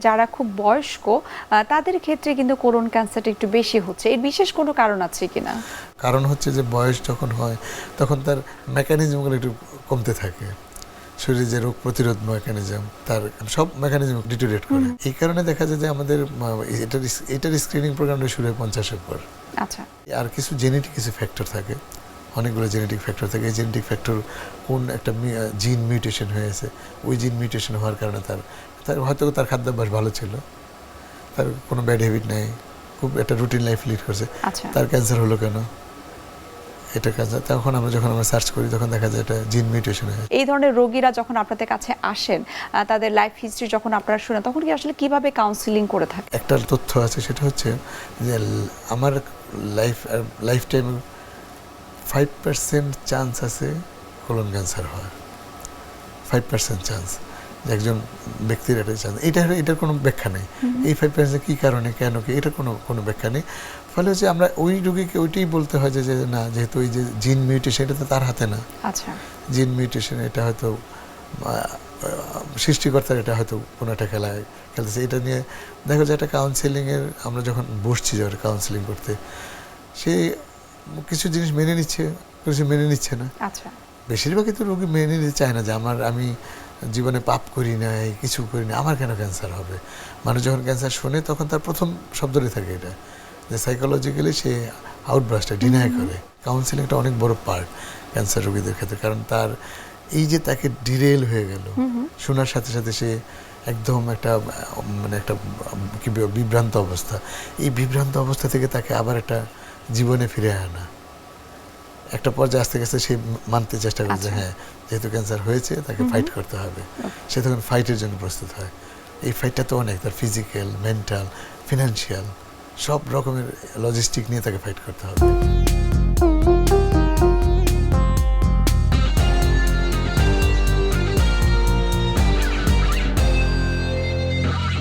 যারা খুব বয়স্ক তাদের ক্ষেত্রে কিন্তু কোলন ক্যান্সারটা একটু বেশি হচ্ছে, এর বিশেষ কোনো কারণ আছে কিনা? কারণ হচ্ছে যে বয়স যখন হয় তখন তার মেকানিজমগুলো একটু কমতে থাকে, শরীরে যে রোগ প্রতিরোধ মেকানিজম তার সব মেকানিজম ডিটোরিয়েট করে। এই কারণে দেখা যায় যে আমাদের এটার স্ক্রিনিং প্রোগ্রামটা শুরু হয় 50-এর পর। আচ্ছা, আর কিছু জেনেটিক কিছু ফ্যাক্টর থাকে, অনেকগুলো জেনেটিক ফ্যাক্টর থাকে। এই জেনেটিক ফ্যাক্টর কোন একটা জিন মিউটেশন হয়েছে, ওই জিন মিউটেশন হওয়ার কারণে তার হয়তো তার খাদ্যাভ্যাস ভালো ছিল, তার কোনো ব্যাড হ্যাবিট নেই, খুব একটা রুটিন লাইফ লিড করছে, আচ্ছা। তার ক্যান্সার হলো কেন? এটা ক্যান্সার। তখন যখন আমরা সার্চ করি তখন দেখা যায় এটা জিন মিউটেশন হয়ে। এই ধরনের রোগীরা যখন আপনাদের কাছে আসেন, তাদের লাইফ হিস্ট্রি যখন আপনারা শুনেন, তখন কি আসলে কিভাবে কাউন্সিলিং করে থাকে? একটা তথ্য আছে, সেটা হচ্ছে যে আমার লাইফ টাইম 5% চান্স আছে কোলন ক্যান্সার হওয়ার। 5% চান্স যে একজন ব্যক্তির একটা চান্স, এটার কোনো ব্যাখ্যা নেই। এই 5% কী কারণে, কেন কি, এটার কোনো ব্যাখ্যা নেই। ফলে হচ্ছে আমরা ওই রোগীকে ওইটাই বলতে হয় যে না, যেহেতু ওই যে জিন মিউটেশন, এটা তো তার হাতে না। আচ্ছা, জিন মিউটেশন এটা হয়তো সৃষ্টিকর্তার, এটা হয়তো কোনো একটা খেলতেছে। এটা নিয়ে দেখো যে একটা কাউন্সেলিংয়ের আমরা যখন বসছি যে কাউন্সেলিং করতে, সে কিছু জিনিস মেনে নিচ্ছে, কিছু মেনে নিচ্ছে না। আচ্ছা। বেশিরভাগই তো রোগী মেনে নিতে চায় না যে আমি জীবনে পাপ করি নাই, কিছু করি না, আমার কেন ক্যান্সার হবে। মানুষ যখন ক্যান্সার শোনে তখন তার প্রথম শব্দটাই থাকে এটা, যে সাইকোলজিক্যালি সে আউটব্রাস্টে ডিনাই করে। কাউন্সেলিংটা অনেক বড় পার্ট ক্যান্সার রোগীদের ক্ষেত্রে, কারণ তার এই যে তাকে ডিরেল হয়ে গেল, শোনার সাথে সাথে সে একদম একটা কি বিভ্রান্ত অবস্থা, এই বিভ্রান্ত অবস্থা থেকে তাকে আবার একটা জীবনে ফিরে আনা, একটা পর্যায়ে আসতে গেছে সে মানতে চেষ্টা করে যে হ্যাঁ, যেহেতু ক্যান্সার হয়েছে তাকে ফাইট করতে হবে। সে তখন ফাইটের জন্য প্রস্তুত হয়। এই ফাইটটা তো অনেক, তার ফিজিক্যাল, মেন্টাল, ফিনান্সিয়াল সব রকমের লজিস্টিক নিয়ে তাকে ফাইট করতে হবে।